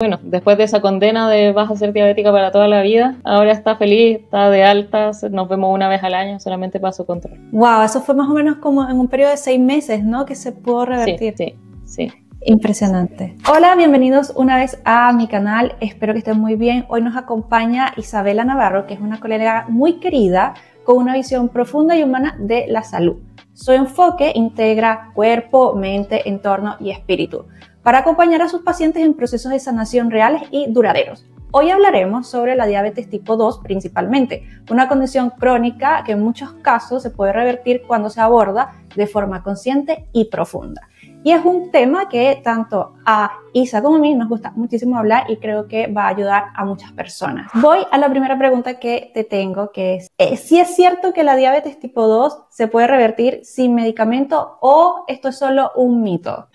Bueno, después de esa condena de vas a ser diabética para toda la vida, ahora está feliz, está de alta, nos vemos una vez al año, solamente para su control. Wow, eso fue más o menos como en un periodo de 6 meses, ¿no? Que se pudo revertir. Sí. Impresionante. Hola, bienvenidos una vez a mi canal, espero que estén muy bien. Hoy nos acompaña Isabela Navarro, que es una colega muy querida con una visión profunda y humana de la salud. Su enfoque integra cuerpo, mente, entorno y espíritu para acompañar a sus pacientes en procesos de sanación reales y duraderos. Hoy hablaremos sobre la diabetes tipo 2 principalmente, una condición crónica que en muchos casos se puede revertir cuando se aborda de forma consciente y profunda. Y es un tema que tanto a Isa como a mí nos gusta muchísimo hablar y creo que va a ayudar a muchas personas. Voy a la primera pregunta que te tengo, que es si es cierto que la diabetes tipo 2 se puede revertir sin medicamento o esto es solo un mito.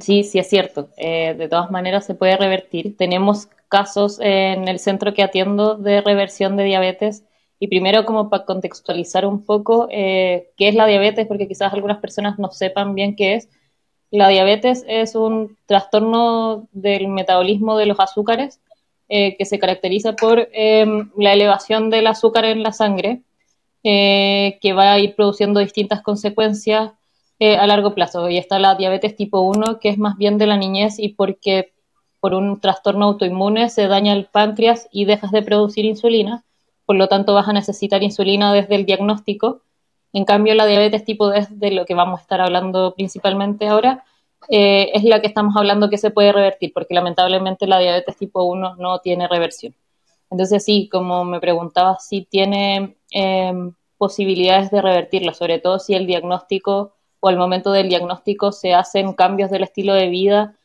Sí es cierto. De todas maneras se puede revertir. Tenemos casos en el centro que atiendo de reversión de diabetes. Y primero, como para contextualizar un poco qué es la diabetes, porque quizás algunas personas no sepan bien qué es. La diabetes es un trastorno del metabolismo de los azúcares que se caracteriza por la elevación del azúcar en la sangre, que va a ir produciendo distintas consecuencias a largo plazo. Y está la diabetes tipo 1, que es más bien de la niñez y porque por un trastorno autoinmune se daña el páncreas y dejas de producir insulina, por lo tanto vas a necesitar insulina desde el diagnóstico. En cambio, la diabetes tipo 2, de lo que vamos a estar hablando principalmente ahora, es la que estamos hablando que se puede revertir, porque lamentablemente la diabetes tipo 1 no tiene reversión. Entonces sí, como me preguntaba, sí tiene posibilidades de revertirla, sobre todo si el diagnóstico o al momento del diagnóstico se hacen cambios del estilo de vida,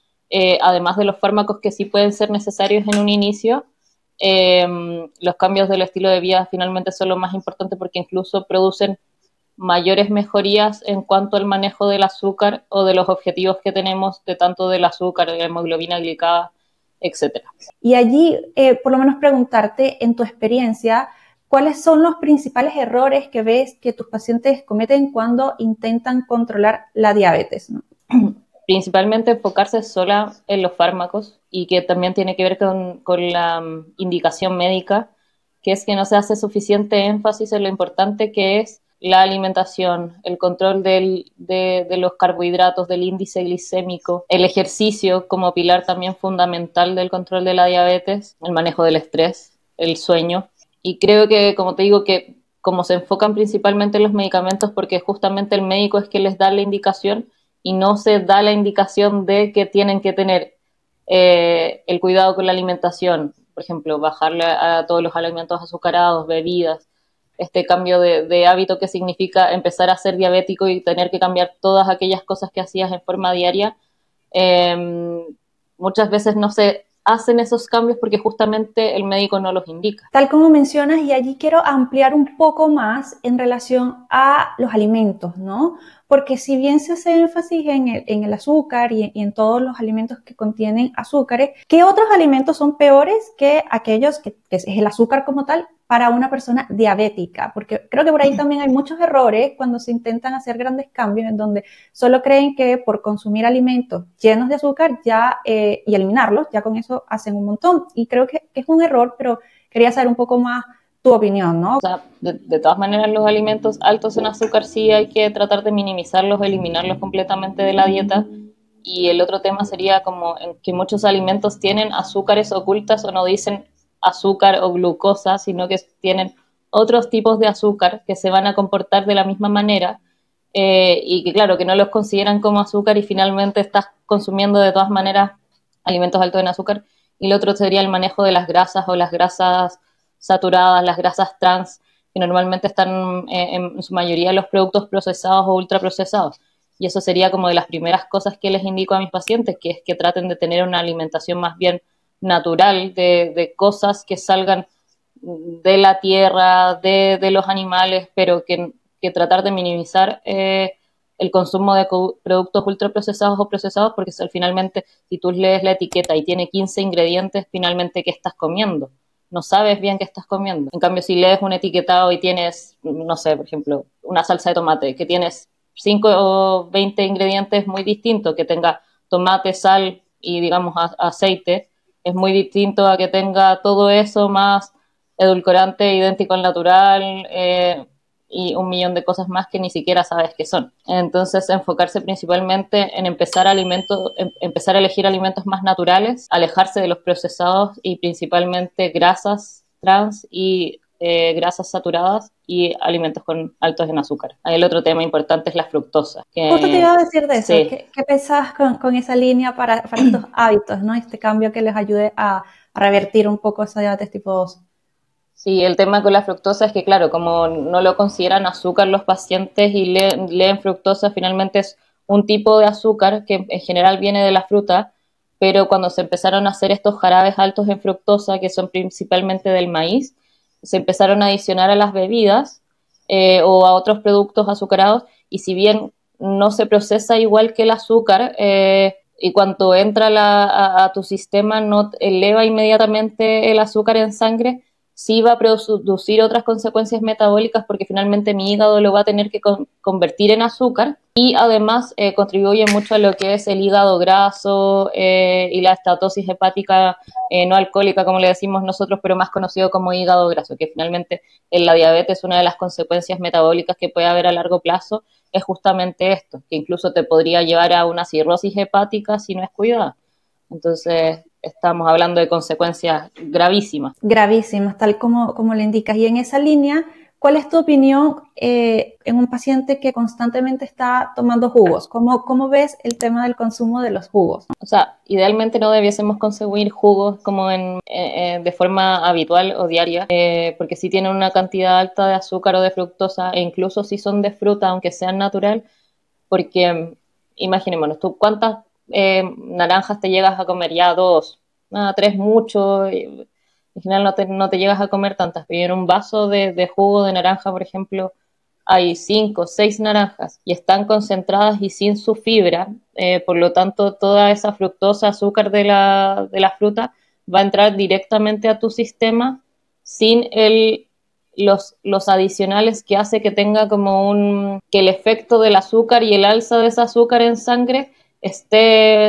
además de los fármacos que sí pueden ser necesarios en un inicio. Los cambios del estilo de vida finalmente son lo más importante porque incluso producen mayores mejorías en cuanto al manejo del azúcar o de los objetivos que tenemos de tanto del azúcar, de la hemoglobina glicada, etcétera. Y allí, por lo menos preguntarte, en tu experiencia, ¿cuáles son los principales errores que ves que tus pacientes cometen cuando intentan controlar la diabetes, ¿no? Principalmente enfocarse sola en los fármacos y que también tiene que ver con la indicación médica, que es que no se hace suficiente énfasis en lo importante que es la alimentación, el control de los carbohidratos, del índice glicémico, el ejercicio como pilar también fundamental del control de la diabetes, el manejo del estrés, el sueño. Y creo que, como te digo, que como se enfocan principalmente en los medicamentos porque justamente el médico es que les da la indicación y no se da la indicación de que tienen que tener el cuidado con la alimentación, por ejemplo, bajarle a todos los alimentos azucarados, bebidas, este cambio de hábito que significa empezar a ser diabético y tener que cambiar todas aquellas cosas que hacías en forma diaria. Muchas veces no se hacen esos cambios porque justamente el médico no los indica. Tal como mencionas, y allí quiero ampliar un poco más en relación a los alimentos, ¿no? Porque si bien se hace énfasis en el azúcar y en todos los alimentos que contienen azúcares, ¿qué otros alimentos son peores que aquellos que es el azúcar como tal para una persona diabética? Porque creo que por ahí también hay muchos errores cuando se intentan hacer grandes cambios en donde solo creen que por consumir alimentos llenos de azúcar ya y eliminarlos, ya con eso hacen un montón. Y creo que es un error, pero quería saber un poco más tu opinión, ¿no? O sea, de todas maneras los alimentos altos en azúcar sí hay que tratar de minimizarlos, eliminarlos completamente de la dieta. Y el otro tema sería como en que muchos alimentos tienen azúcares ocultas o no dicen azúcar o glucosa, sino que tienen otros tipos de azúcar que se van a comportar de la misma manera y que claro, que no los consideran como azúcar y finalmente estás consumiendo de todas maneras alimentos altos en azúcar. Y el otro sería el manejo de las grasas o las grasas saturadas, las grasas trans, que normalmente están en su mayoría en los productos procesados o ultraprocesados. Y eso sería como de las primeras cosas que les indico a mis pacientes, que es que traten de tener una alimentación más bien natural, de cosas que salgan de la tierra, de los animales, pero que tratar de minimizar el consumo de productos ultraprocesados o procesados, porque finalmente si tú lees la etiqueta y tiene 15 ingredientes, finalmente ¿qué estás comiendo? No sabes bien qué estás comiendo. En cambio, si lees un etiquetado y tienes, no sé, por ejemplo, una salsa de tomate, que tienes 5 o 20 ingredientes muy distintos, que tenga tomate, sal y, digamos, aceite, Es muy distinto a que tenga todo eso más edulcorante idéntico al natural, y un millón de cosas más que ni siquiera sabes qué son. Entonces, enfocarse principalmente en empezar a elegir alimentos más naturales, alejarse de los procesados y principalmente grasas trans y grasas saturadas y alimentos altos en azúcar. El otro tema importante es la fructosa. Justo te iba a decir de eso. Sí. ¿Qué pensás con esa línea para estos hábitos, ¿no? Este cambio que les ayude a revertir un poco esa diabetes tipo 2. Sí, el tema con la fructosa es que, claro, como no lo consideran azúcar los pacientes y leen fructosa, finalmente es un tipo de azúcar que en general viene de la fruta, pero cuando se empezaron a hacer estos jarabes altos en fructosa, que son principalmente del maíz, se empezaron a adicionar a las bebidas o a otros productos azucarados, y si bien no se procesa igual que el azúcar, y cuando entra a tu sistema no eleva inmediatamente el azúcar en sangre, sí va a producir otras consecuencias metabólicas porque finalmente mi hígado lo va a tener que convertir en azúcar, y además contribuye mucho a lo que es el hígado graso y la estatosis hepática no alcohólica, como le decimos nosotros, pero más conocido como hígado graso, que finalmente en la diabetes una de las consecuencias metabólicas que puede haber a largo plazo es justamente esto, que incluso te podría llevar a una cirrosis hepática si no es cuidada. Entonces, estamos hablando de consecuencias gravísimas. Gravísimas, tal como le indicas. Y en esa línea, ¿cuál es tu opinión en un paciente que constantemente está tomando jugos? ¿Cómo ves el tema del consumo de los jugos? O sea, idealmente no debiésemos consumir jugos como de forma habitual o diaria, porque si tienen una cantidad alta de azúcar o de fructosa, e incluso si son de fruta, aunque sean natural, porque imaginémonos, tú cuántas naranjas te llegas a comer, ya 2, tres mucho, en general no te llegas a comer tantas, pero en un vaso de jugo de naranja, por ejemplo, hay 5, 6 naranjas y están concentradas y sin su fibra, por lo tanto toda esa fructosa, azúcar de la fruta va a entrar directamente a tu sistema sin los adicionales que hace que tenga que el efecto del azúcar y el alza de ese azúcar en sangre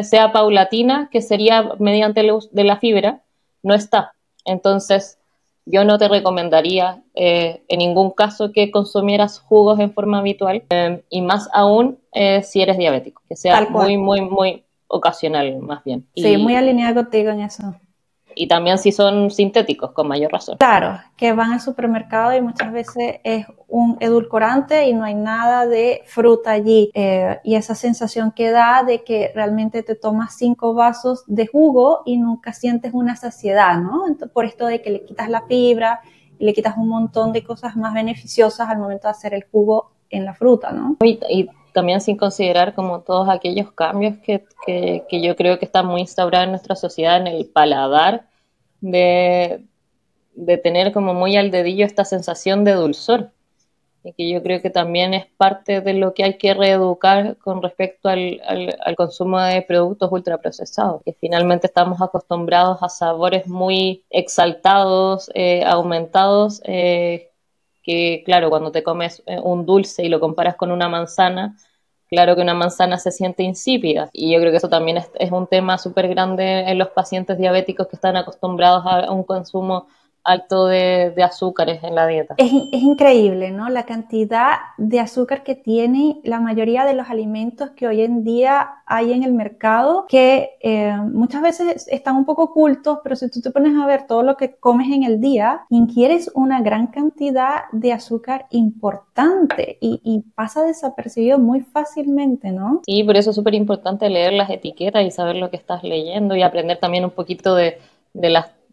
sea paulatina, que sería mediante el uso de la fibra, no está. Entonces, yo no te recomendaría en ningún caso que consumieras jugos en forma habitual, y más aún si eres diabético, que sea muy, muy, muy ocasional más bien. Sí, muy alineada contigo en eso. Y también si son sintéticos, con mayor razón. Claro, que van al supermercado y muchas veces es un edulcorante y no hay nada de fruta allí. Y esa sensación que da de que realmente te tomas 5 vasos de jugo y nunca sientes una saciedad, ¿no? Entonces, por esto de que le quitas la fibra y le quitas un montón de cosas más beneficiosas al momento de hacer el jugo en la fruta, ¿no? Y también sin considerar como todos aquellos cambios que yo creo que están muy instaurados en nuestra sociedad, en el paladar, de tener como muy al dedillo esta sensación de dulzor, y que yo creo que también es parte de lo que hay que reeducar con respecto al consumo de productos ultraprocesados, que finalmente estamos acostumbrados a sabores muy exaltados, aumentados, que claro, cuando te comes un dulce y lo comparas con una manzana, claro que una manzana se siente insípida, y yo creo que eso también es un tema súper grande en los pacientes diabéticos que están acostumbrados a un consumo alto de azúcares en la dieta. Es increíble, ¿no? La cantidad de azúcar que tiene la mayoría de los alimentos que hoy en día hay en el mercado, que muchas veces están un poco ocultos, pero si tú te pones a ver todo lo que comes en el día, ingieres una gran cantidad de azúcar importante y pasa desapercibido muy fácilmente, ¿no? Sí, por eso es súper importante leer las etiquetas y saber lo que estás leyendo y aprender también un poquito de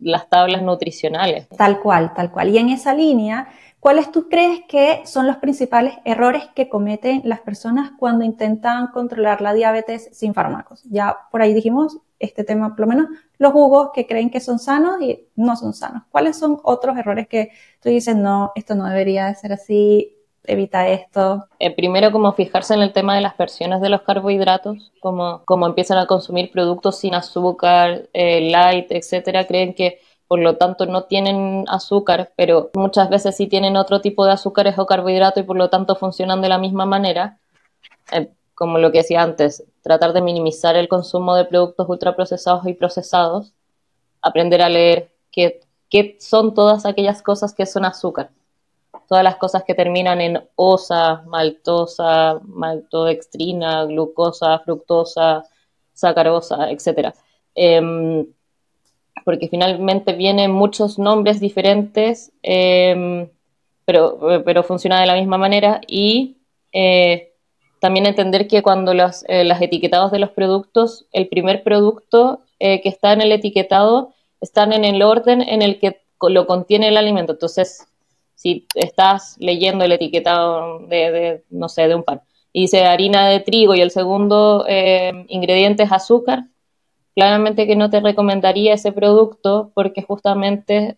las tablas nutricionales. Tal cual, tal cual. Y en esa línea, ¿cuáles tú crees que son los principales errores que cometen las personas cuando intentan controlar la diabetes sin fármacos? Ya por ahí dijimos este tema, por lo menos los jugos que creen que son sanos y no son sanos. ¿Cuáles son otros errores que tú dices, no, esto no debería de ser así, evita esto? Primero, como fijarse en el tema de las versiones de los carbohidratos, como empiezan a consumir productos sin azúcar, light, etcétera, creen que por lo tanto no tienen azúcar, pero muchas veces sí tienen otro tipo de azúcares o carbohidratos y por lo tanto funcionan de la misma manera. Como lo que decía antes, tratar de minimizar el consumo de productos ultraprocesados y procesados, aprender a leer qué son todas aquellas cosas que son azúcar. Todas las cosas que terminan en osa, maltosa, maltodextrina, glucosa, fructosa, sacarosa, etcétera. Porque finalmente vienen muchos nombres diferentes, pero funciona de la misma manera, y también entender que cuando los etiquetados de los productos, el primer producto que está en el etiquetado están en el orden en el que lo contiene el alimento. Entonces, si estás leyendo el etiquetado no sé, de un pan, y dice harina de trigo y el segundo ingrediente es azúcar, claramente que no te recomendaría ese producto porque justamente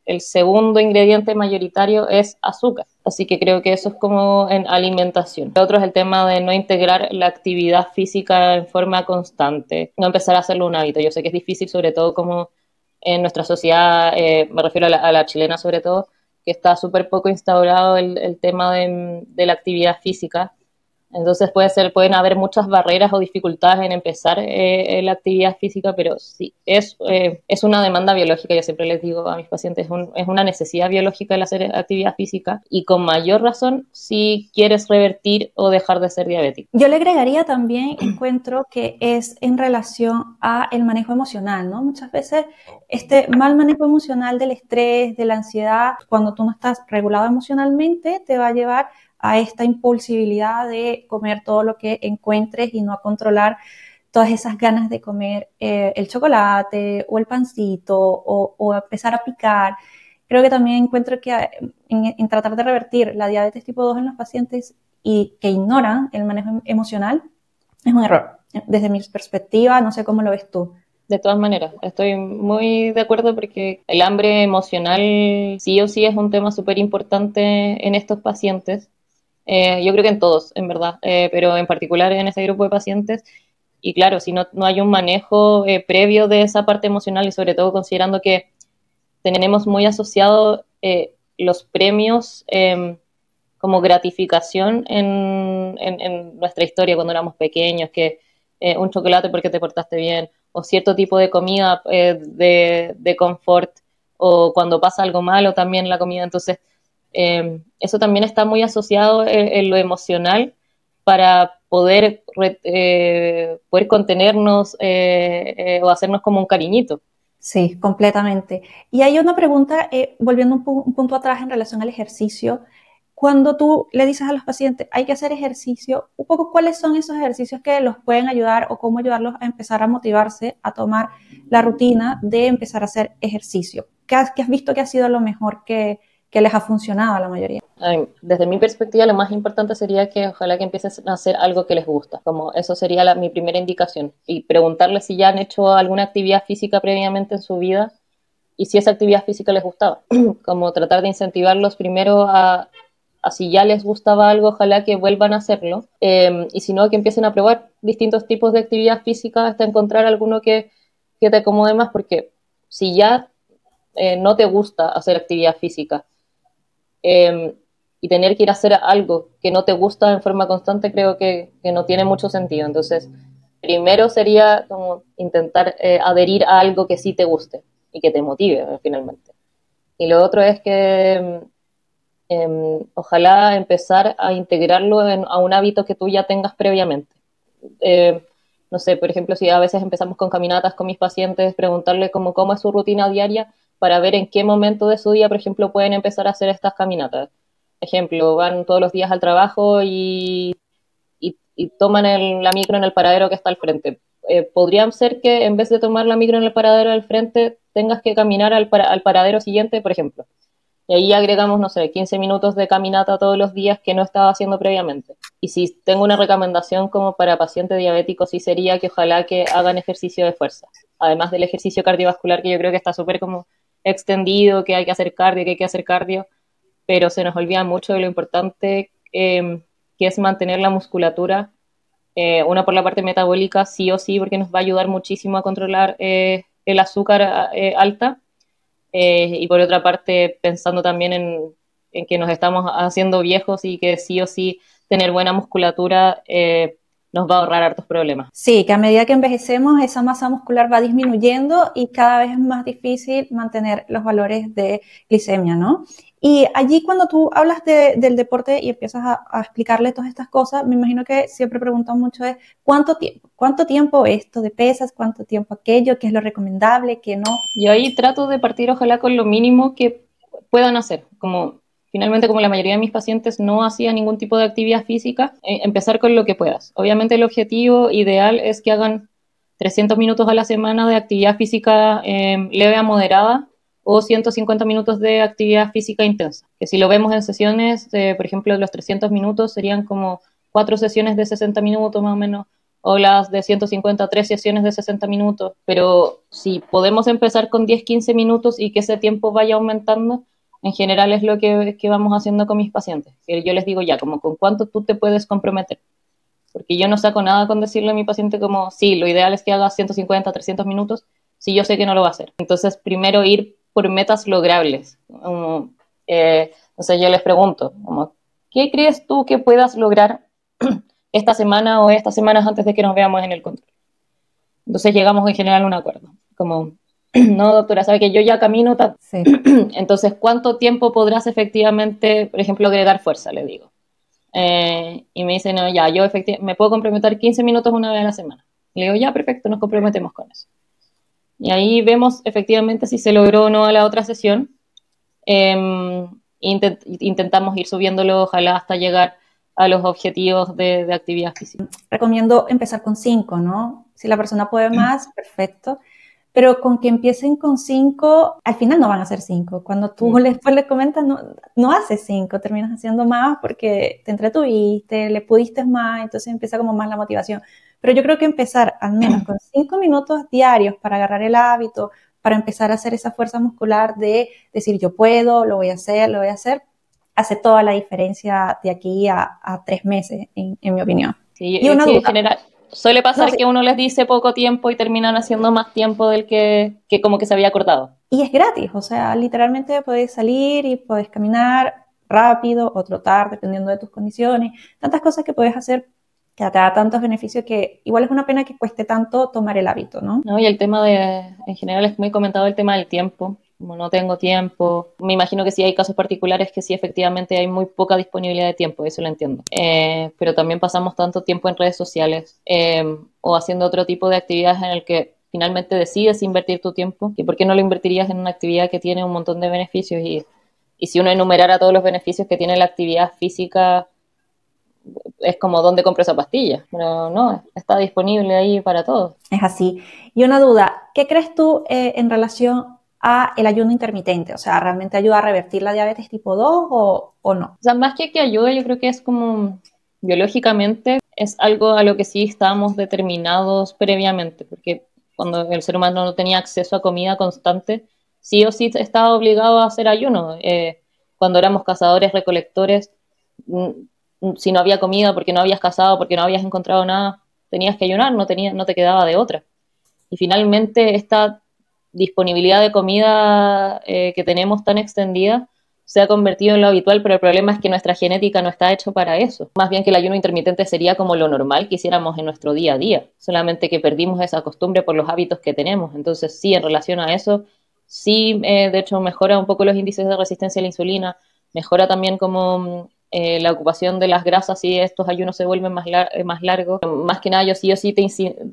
el segundo ingrediente mayoritario es azúcar. Así que creo que eso es como en alimentación. Lo otro es el tema de no integrar la actividad física en forma constante, no empezar a hacerlo un hábito. Yo sé que es difícil, sobre todo como en nuestra sociedad, me refiero a la chilena sobre todo, que está súper poco instaurado el tema de la actividad física. Entonces pueden haber muchas barreras o dificultades en empezar la actividad física, pero sí, es una demanda biológica. Yo siempre les digo a mis pacientes, es una necesidad biológica el hacer actividad física, y con mayor razón si quieres revertir o dejar de ser diabético. Yo le agregaría también, encuentro que es en relación a el manejo emocional, ¿no? Muchas veces este mal manejo emocional del estrés, de la ansiedad, cuando tú no estás regulado emocionalmente, te va a llevar a esta impulsibilidad de comer todo lo que encuentres y no a controlar todas esas ganas de comer el chocolate o el pancito o empezar a picar. Creo que también encuentro que en tratar de revertir la diabetes tipo 2 en los pacientes y que ignoran el manejo emocional es un error. Desde mi perspectiva, no sé cómo lo ves tú. De todas maneras, estoy muy de acuerdo porque el hambre emocional sí o sí es un tema súper importante en estos pacientes. Yo creo que en todos, en verdad, pero en particular en ese grupo de pacientes. Y claro, si no hay un manejo previo de esa parte emocional, y sobre todo considerando que tenemos muy asociados los premios como gratificación en nuestra historia cuando éramos pequeños, que un chocolate porque te portaste bien, o cierto tipo de comida de confort, o cuando pasa algo malo también la comida. Entonces, eso también está muy asociado en lo emocional para poder contenernos o hacernos como un cariñito. Sí, completamente. Y hay una pregunta, volviendo un punto atrás en relación al ejercicio. Cuando tú le dices a los pacientes, hay que hacer ejercicio, un poco cuáles son esos ejercicios que los pueden ayudar o cómo ayudarlos a empezar a motivarse a tomar la rutina de empezar a hacer ejercicio. ¿Qué has visto que ha sido lo mejor que les ha funcionado a la mayoría? Desde mi perspectiva, lo más importante sería que ojalá que empiecen a hacer algo que les gusta, como eso sería mi primera indicación, y preguntarles si ya han hecho alguna actividad física previamente en su vida y si esa actividad física les gustaba, como tratar de incentivarlos primero a si ya les gustaba algo, ojalá que vuelvan a hacerlo, y si no, que empiecen a probar distintos tipos de actividad física hasta encontrar alguno que te acomode más, porque si ya no te gusta hacer actividad física, y tener que ir a hacer algo que no te gusta en forma constante, creo que no tiene mucho sentido. Entonces, primero sería como intentar adherir a algo que sí te guste y que te motive finalmente. Y lo otro es que ojalá empezar a integrarlo a un hábito que tú ya tengas previamente. No sé, por ejemplo, si a veces empezamos con caminatas con mis pacientes, preguntarle cómo es su rutina diaria para ver en qué momento de su día, por ejemplo, pueden empezar a hacer estas caminatas. Ejemplo, van todos los días al trabajo y toman la micro en el paradero que está al frente. Podrían ser que en vez de tomar la micro en el paradero del frente, tengas que caminar al paradero siguiente, por ejemplo. Y ahí agregamos, no sé, 15 minutos de caminata todos los días que no estaba haciendo previamente. Y si tengo una recomendación como para pacientes diabéticos, sí sería que ojalá que hagan ejercicio de fuerza. Además del ejercicio cardiovascular, que yo creo que está súper como extendido, que hay que hacer cardio, pero se nos olvida mucho de lo importante que es mantener la musculatura, una por la parte metabólica, sí o sí, porque nos va a ayudar muchísimo a controlar el azúcar alta, y por otra parte, pensando también en que nos estamos haciendo viejos y que sí o sí tener buena musculatura nos va a ahorrar hartos problemas. Sí, que a medida que envejecemos esa masa muscular va disminuyendo y cada vez es más difícil mantener los valores de glicemia, ¿no? Y allí cuando tú hablas del deporte y empiezas a explicarle todas estas cosas, me imagino que siempre preguntan mucho es ¿cuánto tiempo esto de pesas? ¿Cuánto tiempo aquello? ¿Qué es lo recomendable? ¿Qué no? Yo ahí trato de partir ojalá con lo mínimo que puedan hacer, como finalmente como la mayoría de mis pacientes no hacía ningún tipo de actividad física, empezar con lo que puedas. Obviamente el objetivo ideal es que hagan 300 minutos a la semana de actividad física leve a moderada o 150 minutos de actividad física intensa. Que si lo vemos en sesiones, por ejemplo, los 300 minutos serían como 4 sesiones de 60 minutos más o menos, o las de 150, 3 sesiones de 60 minutos. Pero si podemos empezar con 10, 15 minutos y que ese tiempo vaya aumentando, en general es lo que vamos haciendo con mis pacientes. Que yo les digo ya, como con cuánto tú te puedes comprometer. Porque yo no saco nada con decirle a mi paciente como, sí, lo ideal es que haga 150, 300 minutos, si yo sé que no lo va a hacer. Entonces, primero ir por metas logrables. Entonces yo les pregunto, como, ¿qué crees tú que puedas lograr esta semana o estas semanas antes de que nos veamos en el control? Entonces llegamos en general a un acuerdo. Como, no, doctora, sabe que yo ya camino tanto. Sí. Entonces, ¿cuánto tiempo podrás efectivamente, por ejemplo, agregar fuerza? Le digo. Y me dice, no, ya, yo me puedo comprometer 15 minutos una vez a la semana. Le digo, ya, perfecto, nos comprometemos con eso. Y ahí vemos efectivamente si se logró o no a la otra sesión. Intentamos ir subiéndolo, ojalá hasta llegar a los objetivos de actividad física. Recomiendo empezar con 5, ¿no? Si la persona puede más, perfecto. Pero con que empiecen con 5, al final no van a ser 5. Cuando tú después le comentas, no haces 5, terminas haciendo más porque te entretuviste, le pudiste más, entonces empieza como más la motivación. Pero yo creo que empezar al menos con 5 minutos diarios para agarrar el hábito, para empezar a hacer esa fuerza muscular de decir yo puedo, lo voy a hacer, hace toda la diferencia de aquí a 3 meses, en mi opinión. Sí, y una sí, duda. en general. Suele pasar No, sí. que uno les dice poco tiempo y terminan haciendo más tiempo del que como que se había acordado. Y es gratis, o sea, literalmente puedes salir y puedes caminar rápido o trotar, dependiendo de tus condiciones. Tantas cosas que puedes hacer que te da tantos beneficios que igual es una pena que cueste tanto tomar el hábito, ¿no? No, y el tema en general es muy comentado el tema del tiempo. Como no tengo tiempo, me imagino que sí hay casos particulares que sí efectivamente hay muy poca disponibilidad de tiempo, eso lo entiendo. Pero también pasamos tanto tiempo en redes sociales o haciendo otro tipo de actividades en el que finalmente decides invertir tu tiempo, y por qué no lo invertirías en una actividad que tiene un montón de beneficios y si uno enumerara todos los beneficios que tiene la actividad física, es como ¿dónde compro esa pastilla? Pero no, está disponible ahí para todos. Es así. Y una duda, ¿qué crees tú en relación a el ayuno intermitente? O sea, ¿realmente ayuda a revertir la diabetes tipo 2 o no? O sea, más que ayuda, yo creo que es como biológicamente, es algo a lo que sí estábamos determinados previamente, porque cuando el ser humano no tenía acceso a comida constante, sí o sí estaba obligado a hacer ayuno. Cuando éramos cazadores, recolectores, si no había comida porque no habías cazado, porque no habías encontrado nada, tenías que ayunar, no te quedaba de otra. Y finalmente esta disponibilidad de comida que tenemos tan extendida se ha convertido en lo habitual, pero el problema es que nuestra genética no está hecho para eso. Más bien que el ayuno intermitente sería como lo normal que hiciéramos en nuestro día a día, solamente que perdimos esa costumbre por los hábitos que tenemos. Entonces sí, en relación a eso, sí, de hecho mejora un poco los índices de resistencia a la insulina, mejora también como la ocupación de las grasas si estos ayunos se vuelven más largos. Más que nada yo sí o sí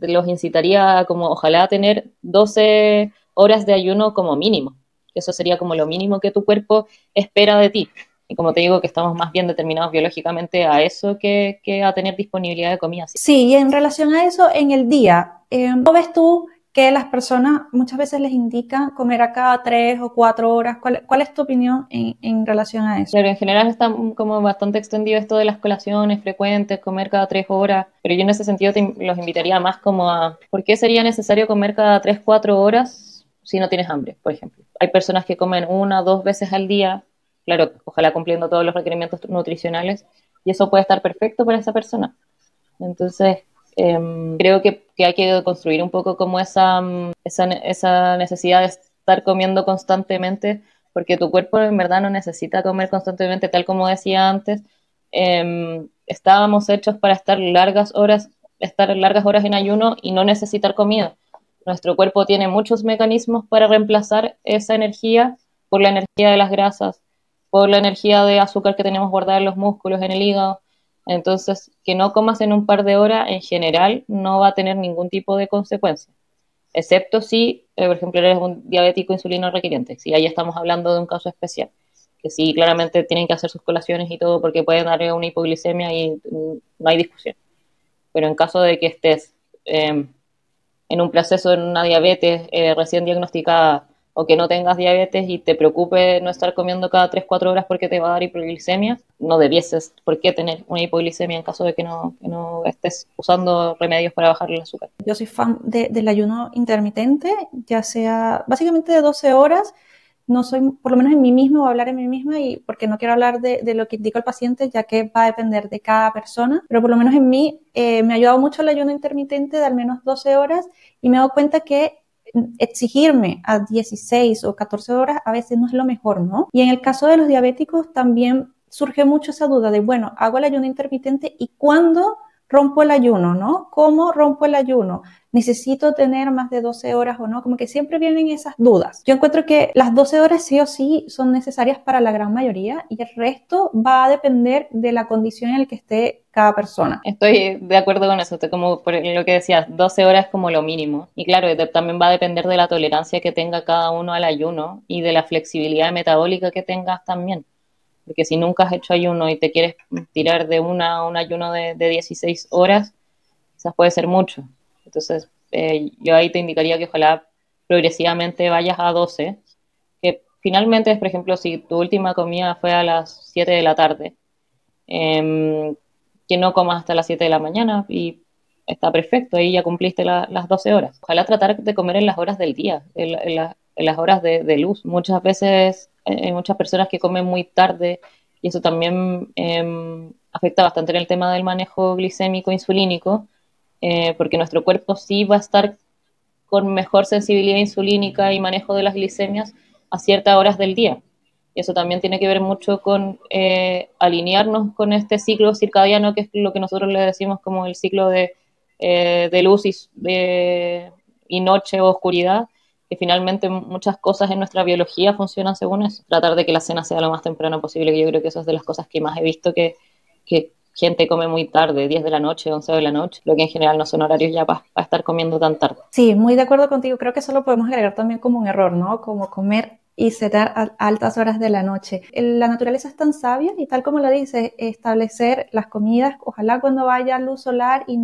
los incitaría a como ojalá tener 12 horas de ayuno como mínimo. Eso sería como lo mínimo que tu cuerpo espera de ti. Y como te digo, que estamos más bien determinados biológicamente a eso que a tener disponibilidad de comida. Sí, y en relación a eso, en el día, ¿cómo ves tú que las personas muchas veces les indican comer a cada 3 o 4 horas? ¿Cuál es tu opinión en relación a eso? Claro, en general está como bastante extendido esto de las colaciones frecuentes, comer cada 3 horas, pero yo en ese sentido los invitaría más como a ¿por qué sería necesario comer cada 3, 4 horas si no tienes hambre, por ejemplo? Hay personas que comen 1 o 2 veces al día, claro, ojalá cumpliendo todos los requerimientos nutricionales, y eso puede estar perfecto para esa persona. Entonces, creo que hay que construir un poco como esa necesidad de estar comiendo constantemente, porque tu cuerpo en verdad no necesita comer constantemente, tal como decía antes. Estábamos hechos para estar largas horas estar largas horas en ayuno y no necesitar comida. Nuestro cuerpo tiene muchos mecanismos para reemplazar esa energía por la energía de las grasas, por la energía de azúcar que tenemos guardada en los músculos, en el hígado. Entonces, que no comas en un par de horas, en general, no va a tener ningún tipo de consecuencia. Excepto si, por ejemplo, eres un diabético insulino requiriente. Si ahí estamos hablando de un caso especial. Que sí, claramente tienen que hacer sus colaciones y todo porque pueden darle una hipoglicemia y no hay discusión. Pero en caso de que estés en un proceso de una diabetes recién diagnosticada o que no tengas diabetes y te preocupe no estar comiendo cada 3 4 horas porque te va a dar hipoglicemia, no debieses por qué tener una hipoglicemia en caso de que no estés usando remedios para bajar el azúcar. Yo soy fan del ayuno intermitente, ya sea básicamente de 12 horas. No soy, por lo menos en mí misma, voy a hablar en mí misma y porque no quiero hablar de lo que indica el paciente, ya que va a depender de cada persona, pero por lo menos en mí me ha ayudado mucho el ayuno intermitente de al menos 12 horas y me he dado cuenta que exigirme a 16 o 14 horas a veces no es lo mejor, ¿no? Y en el caso de los diabéticos también surge mucho esa duda de, bueno, hago el ayuno intermitente y ¿cuándo rompo el ayuno, no? ¿Cómo rompo el ayuno? ¿Necesito tener más de 12 horas o no? Como que siempre vienen esas dudas. Yo encuentro que las 12 horas sí o sí son necesarias para la gran mayoría y el resto va a depender de la condición en la que esté cada persona. Estoy de acuerdo con eso, como por lo que decías, 12 horas como lo mínimo. Y claro, también va a depender de la tolerancia que tenga cada uno al ayuno y de la flexibilidad metabólica que tengas también. Porque si nunca has hecho ayuno y te quieres tirar de un ayuno de 16 horas, quizás puede ser mucho. Entonces, yo ahí te indicaría que ojalá progresivamente vayas a 12, que finalmente es, por ejemplo, si tu última comida fue a las 7 de la tarde, que no comas hasta las 7 de la mañana y está perfecto, ahí ya cumpliste las 12 horas. Ojalá tratar de comer en las horas del día, en las horas de luz. Muchas veces hay muchas personas que comen muy tarde y eso también afecta bastante en el tema del manejo glicémico insulínico, porque nuestro cuerpo sí va a estar con mejor sensibilidad insulínica y manejo de las glicemias a ciertas horas del día. Y eso también tiene que ver mucho con alinearnos con este ciclo circadiano, que es lo que nosotros le decimos como el ciclo de luz y noche o oscuridad, que finalmente muchas cosas en nuestra biología funcionan según eso. Tratar de que la cena sea lo más temprano posible, que yo creo que eso es de las cosas que más he visto que gente come muy tarde, 10 de la noche, 11 de la noche, lo que en general no son horarios ya para estar comiendo tan tarde. Sí, muy de acuerdo contigo. Creo que eso lo podemos agregar también como un error, ¿no? Como comer y cenar a altas horas de la noche. La naturaleza es tan sabia y tal como lo dice, establecer las comidas, ojalá cuando vaya luz solar y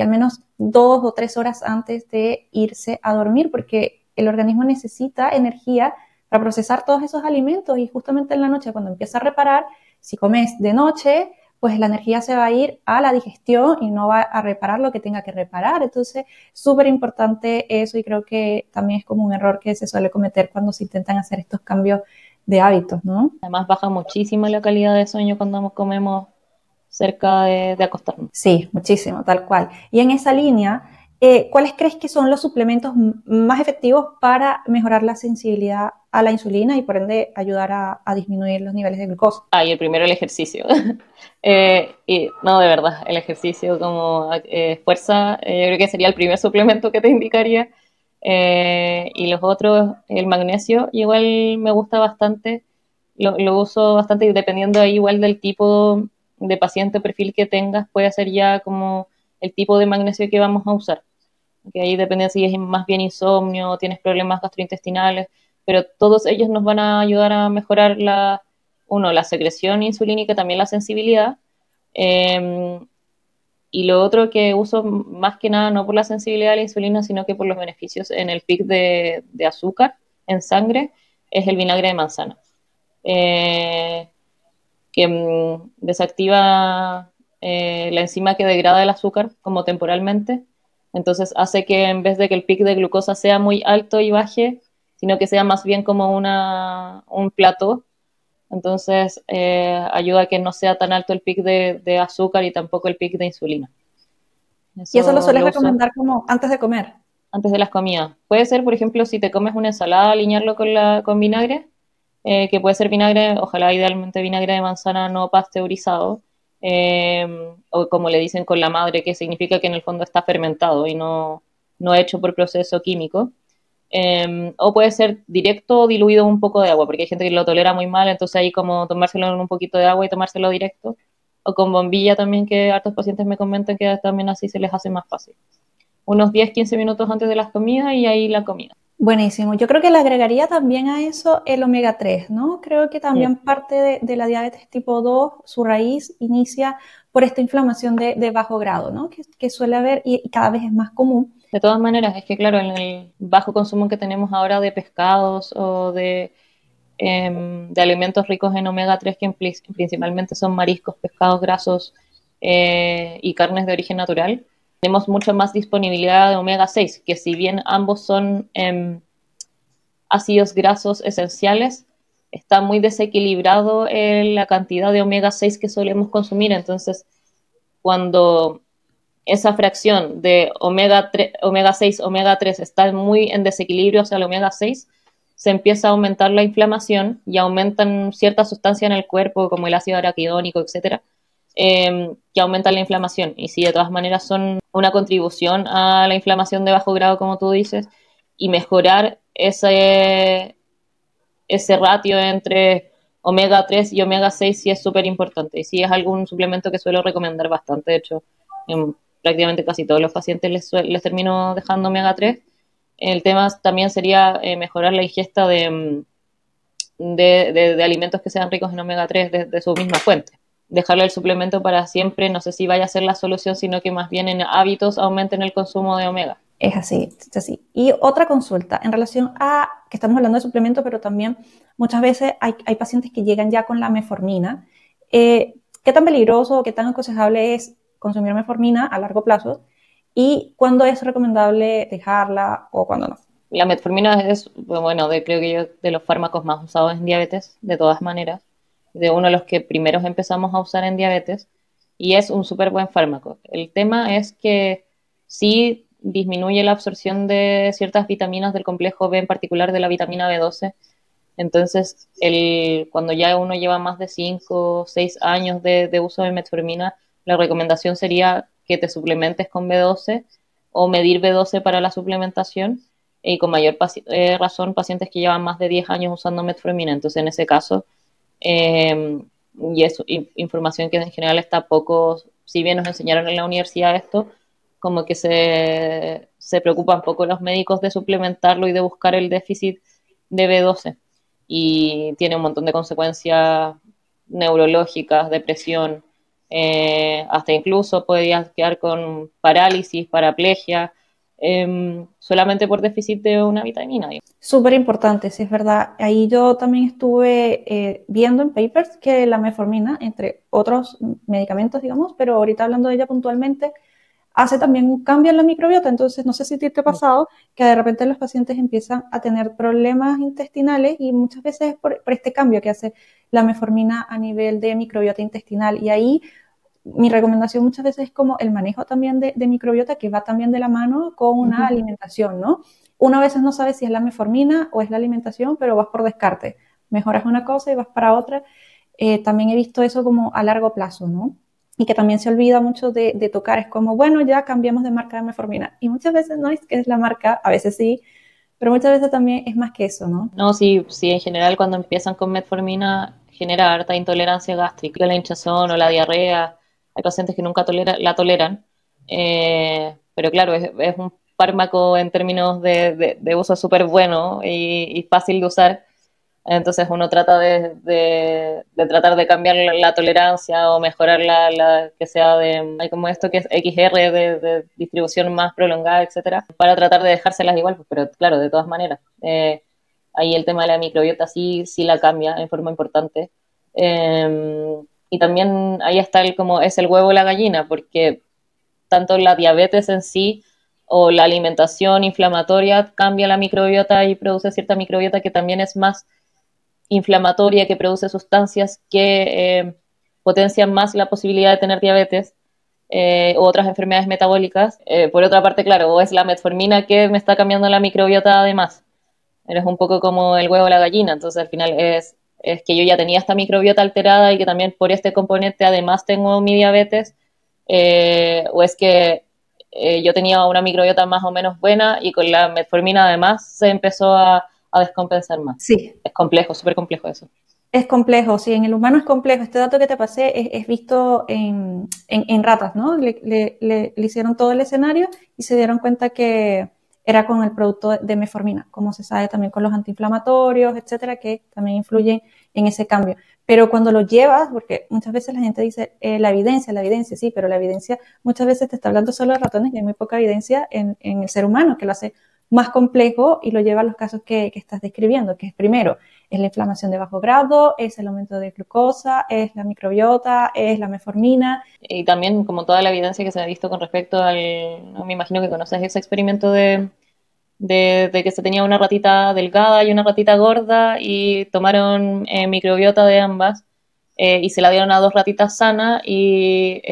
al menos 2 o 3 horas antes de irse a dormir, porque el organismo necesita energía para procesar todos esos alimentos y justamente en la noche cuando empieza a reparar, si comes de noche, pues la energía se va a ir a la digestión y no va a reparar lo que tenga que reparar. Entonces, súper importante eso y creo que también es como un error que se suele cometer cuando se intentan hacer estos cambios de hábitos, ¿no? Además, baja muchísimo la calidad de sueño cuando comemos cerca de acostarnos. Sí, muchísimo, tal cual. Y en esa línea, ¿cuáles crees que son los suplementos más efectivos para mejorar la sensibilidad a la insulina y por ende ayudar a disminuir los niveles de glucosa? Y el primero el ejercicio. Y no, de verdad, el ejercicio como fuerza, yo creo que sería el primer suplemento que te indicaría. Y los otros, el magnesio, igual me gusta bastante, lo uso bastante y dependiendo ahí igual del tipo de paciente, perfil que tengas, puede ser ya como el tipo de magnesio que vamos a usar. Que ahí depende si es más bien insomnio, tienes problemas gastrointestinales, pero todos ellos nos van a ayudar a mejorar la secreción insulínica, también la sensibilidad. Y lo otro que uso más que nada, no por la sensibilidad de la insulina, sino que por los beneficios en el pic de azúcar en sangre, es el vinagre de manzana. Que desactiva la enzima que degrada el azúcar como temporalmente. Entonces hace que en vez de que el pic de glucosa sea muy alto y baje, sino que sea más bien como un plató. Entonces ayuda a que no sea tan alto el pic de azúcar y tampoco el pic de insulina. Y eso lo sueles recomendar como antes de comer. Antes de las comidas. Puede ser, por ejemplo, si te comes una ensalada, alinearlo con vinagre, que puede ser vinagre, ojalá idealmente vinagre de manzana no pasteurizado, o como le dicen con la madre, que significa que en el fondo está fermentado y no hecho por proceso químico. O puede ser directo o diluido en un poco de agua, porque hay gente que lo tolera muy mal, entonces ahí como tomárselo en un poquito de agua y tomárselo directo. O con bombilla también, que hartos pacientes me comentan que también así se les hace más fácil. Unos 10-15 minutos antes de las comidas y ahí la comida. Buenísimo. Yo creo que le agregaría también a eso el omega 3, ¿no? Creo que también parte de la diabetes tipo 2, su raíz inicia por esta inflamación de bajo grado, ¿no? Que suele haber y cada vez es más común. De todas maneras, es que claro, en el bajo consumo que tenemos ahora de pescados o de alimentos ricos en omega 3, que principalmente son mariscos, pescados grasos y carnes de origen natural, tenemos mucha más disponibilidad de omega 6, que si bien ambos son ácidos grasos esenciales, está muy desequilibrado la cantidad de omega 6 que solemos consumir. Entonces, cuando esa fracción de omega 6, omega 3 está muy en desequilibrio hacia el omega 6, se empieza a aumentar la inflamación y aumentan ciertas sustancias en el cuerpo, como el ácido araquidónico, etcétera, que aumentan la inflamación. Y sí, de todas maneras son una contribución a la inflamación de bajo grado, como tú dices, y mejorar ese ratio entre omega 3 y omega 6 sí es súper importante. Y sí es algún suplemento que suelo recomendar bastante. De hecho, en prácticamente casi todos los pacientes les termino dejando omega 3. El tema también sería mejorar la ingesta de alimentos que sean ricos en omega 3 de su misma fuente. Dejarle el suplemento para siempre, no sé si vaya a ser la solución, sino que más bien en hábitos aumenten el consumo de omega. Es así, es así. Y otra consulta en relación a, que estamos hablando de suplementos, pero también muchas veces hay pacientes que llegan ya con la metformina. ¿Qué tan peligroso o qué tan aconsejable es consumir metformina a largo plazo? ¿Y cuándo es recomendable dejarla o cuándo no? La metformina es, bueno, creo que yo, de los fármacos más usados en diabetes, de todas maneras, de uno de los que primeros empezamos a usar en diabetes, y es un súper buen fármaco. El tema es que sí disminuye la absorción de ciertas vitaminas del complejo B, en particular de la vitamina B12. Entonces, cuando ya uno lleva más de 5 o 6 años de uso de metformina, la recomendación sería que te suplementes con B12 o medir B12 para la suplementación, y con mayor razón pacientes que llevan más de 10 años usando metformina. Entonces, en ese caso, y es información que en general está poco, si bien nos enseñaron en la universidad esto, como que se preocupan poco los médicos de suplementarlo y de buscar el déficit de B12. Y tiene un montón de consecuencias neurológicas, depresión, hasta incluso podrías quedar con parálisis, paraplegia, solamente por déficit de una vitamina. Súper importante, sí es verdad. Ahí yo también estuve viendo en papers que la metformina, entre otros medicamentos, digamos, pero ahorita hablando de ella puntualmente, hace también un cambio en la microbiota. Entonces, no sé si te ha pasado que de repente los pacientes empiezan a tener problemas intestinales y muchas veces es por este cambio que hace la metformina a nivel de microbiota intestinal. Y ahí mi recomendación muchas veces es como el manejo también de microbiota, que va también de la mano con una alimentación, ¿no? Uno a veces no sabe si es la metformina o es la alimentación, pero vas por descarte. Mejoras una cosa y vas para otra. También he visto eso como a largo plazo, ¿no? Y que también se olvida mucho de tocar. Es como, bueno, ya cambiamos de marca de metformina. Y muchas veces no es que es la marca, a veces sí, pero muchas veces también es más que eso, ¿no? No, sí, sí, en general cuando empiezan con metformina genera harta intolerancia gástrica, la hinchazón o la diarrea. Hay pacientes que nunca la toleran, pero claro, es un fármaco en términos de uso súper bueno y fácil de usar. Entonces uno trata de tratar de cambiar la tolerancia o mejorar que sea hay como esto que es XR de distribución más prolongada, etcétera, para tratar de dejárselas igual, pues, pero claro, de todas maneras. Ahí el tema de la microbiota sí la cambia en forma importante. Y también ahí está como es el huevo y la gallina, porque tanto la diabetes en sí o la alimentación inflamatoria cambia la microbiota y produce cierta microbiota que también es más inflamatoria, que produce sustancias que potencian más la posibilidad de tener diabetes u otras enfermedades metabólicas. Por otra parte, claro, o es la metformina que me está cambiando la microbiota además. Eres un poco como el huevo o la gallina, entonces al final es es que yo ya tenía esta microbiota alterada y que también por este componente además tengo mi diabetes, o es que yo tenía una microbiota más o menos buena y con la metformina además se empezó a descompensar más. Sí. Es complejo, súper complejo eso. Es complejo, sí, en el humano es complejo. Este dato que te pasé es visto en ratas, ¿no? Le hicieron todo el escenario y se dieron cuenta que era con el producto de metformina, como se sabe también con los antiinflamatorios, etcétera, que también influyen en ese cambio. Pero cuando lo llevas, porque muchas veces la gente dice la evidencia, sí, pero la evidencia muchas veces te está hablando solo de ratones y hay muy poca evidencia en el ser humano, que lo hace más complejo y lo lleva a los casos que estás describiendo, que es primero, es la inflamación de bajo grado, es el aumento de glucosa, es la microbiota, es la metformina. Y también como toda la evidencia que se ha visto con respecto al, no, me imagino que conoces ese experimento de que se tenía una ratita delgada y una ratita gorda y tomaron microbiota de ambas y se la dieron a dos ratitas sanas y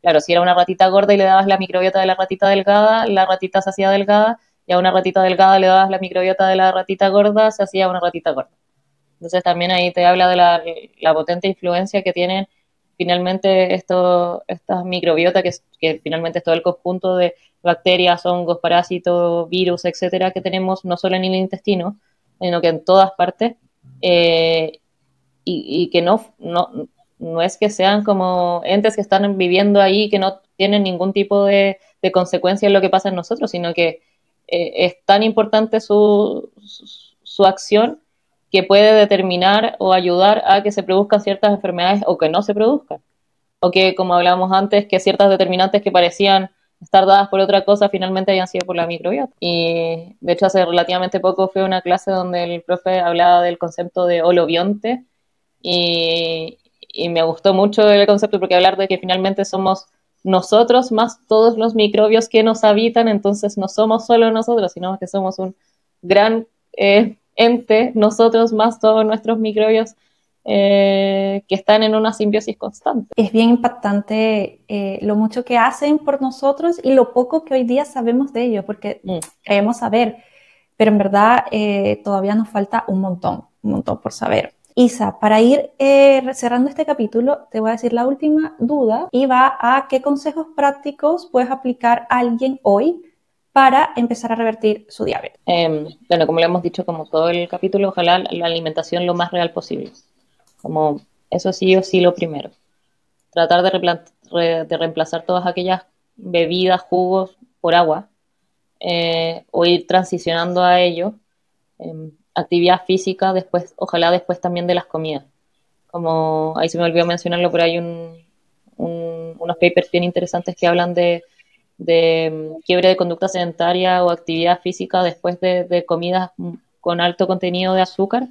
claro, si era una ratita gorda y le dabas la microbiota de la ratita delgada, la ratita se hacía delgada y a una ratita delgada le dabas la microbiota de la ratita gorda, se hacía una ratita gorda. Entonces también ahí te habla de la potente influencia que tienen finalmente estas microbiotas, que finalmente es todo el conjunto de bacterias, hongos, parásitos, virus, etcétera, que tenemos no solo en el intestino, sino que en todas partes, y que no es que sean como entes que están viviendo ahí, que no tienen ningún tipo de consecuencia en lo que pasa en nosotros, sino que es tan importante su acción que puede determinar o ayudar a que se produzcan ciertas enfermedades o que no se produzcan. O que, como hablábamos antes, que ciertas determinantes que parecían estar dadas por otra cosa finalmente hayan sido por la microbiota. Y de hecho hace relativamente poco fue una clase donde el profe hablaba del concepto de holobionte y me gustó mucho el concepto porque hablar de que finalmente somos nosotros más todos los microbios que nos habitan, entonces no somos solo nosotros, sino que somos un gran ente, nosotros más todos nuestros microbios que están en una simbiosis constante. Es bien impactante lo mucho que hacen por nosotros y lo poco que hoy día sabemos de ellos, porque creemos saber, pero en verdad todavía nos falta un montón por saber. Isa, para ir cerrando este capítulo, te voy a decir la última duda y va a qué consejos prácticos puedes aplicar a alguien hoy para empezar a revertir su diabetes. Bueno, como le hemos dicho como todo el capítulo, ojalá la alimentación lo más real posible. Como eso sí o sí lo primero. Tratar de reemplazar todas aquellas bebidas, jugos por agua o ir transicionando a ello. Actividad física después, ojalá después también de las comidas. Como ahí se me olvidó mencionarlo, pero hay unos papers bien interesantes que hablan de quiebre de conducta sedentaria o actividad física después de comidas con alto contenido de azúcar,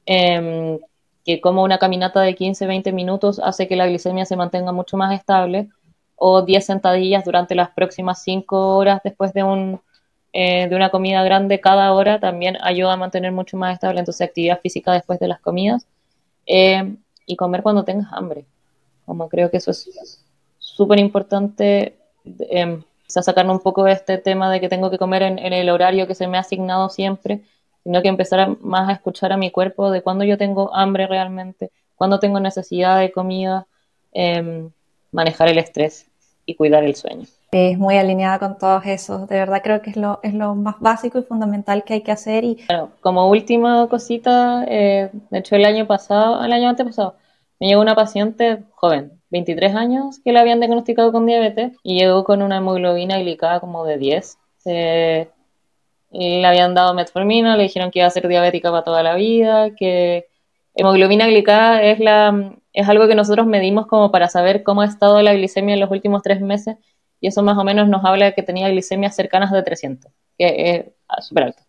que como una caminata de 15-20 minutos hace que la glicemia se mantenga mucho más estable, o 10 sentadillas durante las próximas 5 horas después de una comida grande cada hora también ayuda a mantener mucho más estable. Entonces, actividad física después de las comidas y comer cuando tengas hambre. Como creo que eso es súper importante, sacarme un poco de este tema de que tengo que comer en el horario que se me ha asignado siempre, sino que empezar más a escuchar a mi cuerpo de cuándo yo tengo hambre realmente, cuándo tengo necesidad de comida, manejar el estrés y cuidar el sueño. Es muy alineada con todos esos. De verdad creo que es lo más básico y fundamental que hay que hacer. Y bueno, como última cosita, de hecho el año antepasado, me llegó una paciente joven, 23 años, que le habían diagnosticado con diabetes y llegó con una hemoglobina glicada como de 10. Le habían dado metformina, le dijeron que iba a ser diabética para toda la vida, que hemoglobina glicada es algo que nosotros medimos como para saber cómo ha estado la glicemia en los últimos 3 meses y eso más o menos nos habla de que tenía glicemias cercanas de 300, que es súper alto.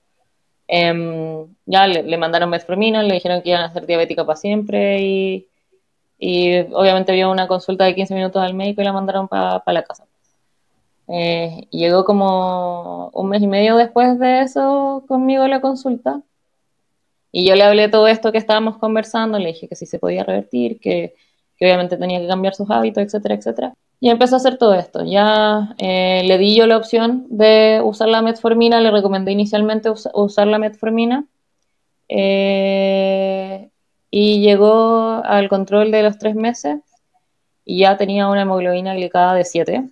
Ya le mandaron metformina, le dijeron que iban a ser diabética para siempre y obviamente vio una consulta de 15 minutos al médico y la mandaron para la casa. Llegó como un mes y medio después de eso conmigo a la consulta y yo le hablé todo esto que estábamos conversando, le dije que sí se podía revertir, que obviamente tenía que cambiar sus hábitos, etcétera, etcétera. Y empezó a hacer todo esto. Ya le di yo la opción de usar la metformina, le recomendé inicialmente usar la metformina y y llegó al control de los 3 meses y ya tenía una hemoglobina glicada de 7.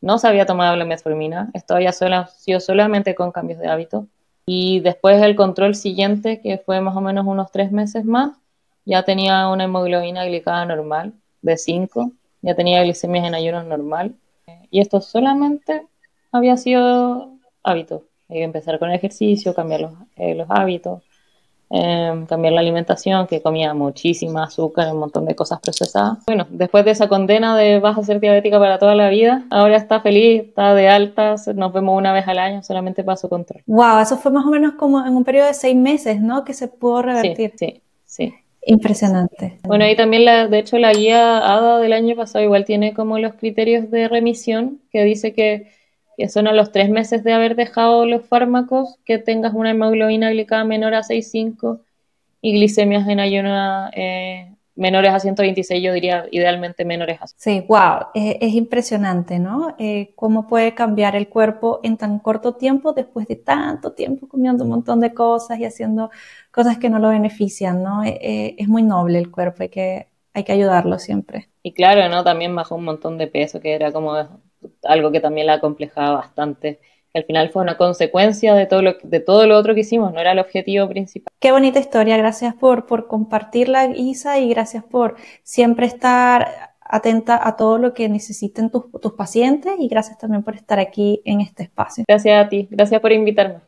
No se había tomado la metformina, esto había sido solamente con cambios de hábito. Y después el control siguiente, que fue más o menos unos 3 meses más, ya tenía una hemoglobina glicada normal de 5, ya tenía glicemias en ayunos normal. Y esto solamente había sido hábito. Hay que empezar con el ejercicio, cambiar los hábitos, cambiar la alimentación, que comía muchísima azúcar, un montón de cosas procesadas. Bueno, después de esa condena de vas a ser diabética para toda la vida, ahora está feliz, está de alta, nos vemos una vez al año solamente para su control. Wow, eso fue más o menos como en un periodo de 6 meses, ¿no? Que se pudo revertir. Sí. Impresionante. Bueno, ahí también, de hecho, la guía ADA del año pasado igual tiene como los criterios de remisión, que dice que son a los 3 meses de haber dejado los fármacos, que tengas una hemoglobina glicada menor a 6,5 y glicemias en ayuno menores a 126, yo diría idealmente menores a 100. Sí, wow, es impresionante, ¿no? Cómo puede cambiar el cuerpo en tan corto tiempo después de tanto tiempo comiendo un montón de cosas y haciendo cosas que no lo benefician, ¿no? Es muy noble el cuerpo, hay que ayudarlo siempre. Y claro, ¿no? También bajó un montón de peso, que era como algo que también la acomplejaba bastante. Al final fue una consecuencia de todo lo otro que hicimos, no era el objetivo principal. Qué bonita historia, gracias por compartirla, Isa, y gracias por siempre estar atenta a todo lo que necesiten tus pacientes, y gracias también por estar aquí en este espacio. Gracias a ti, gracias por invitarme.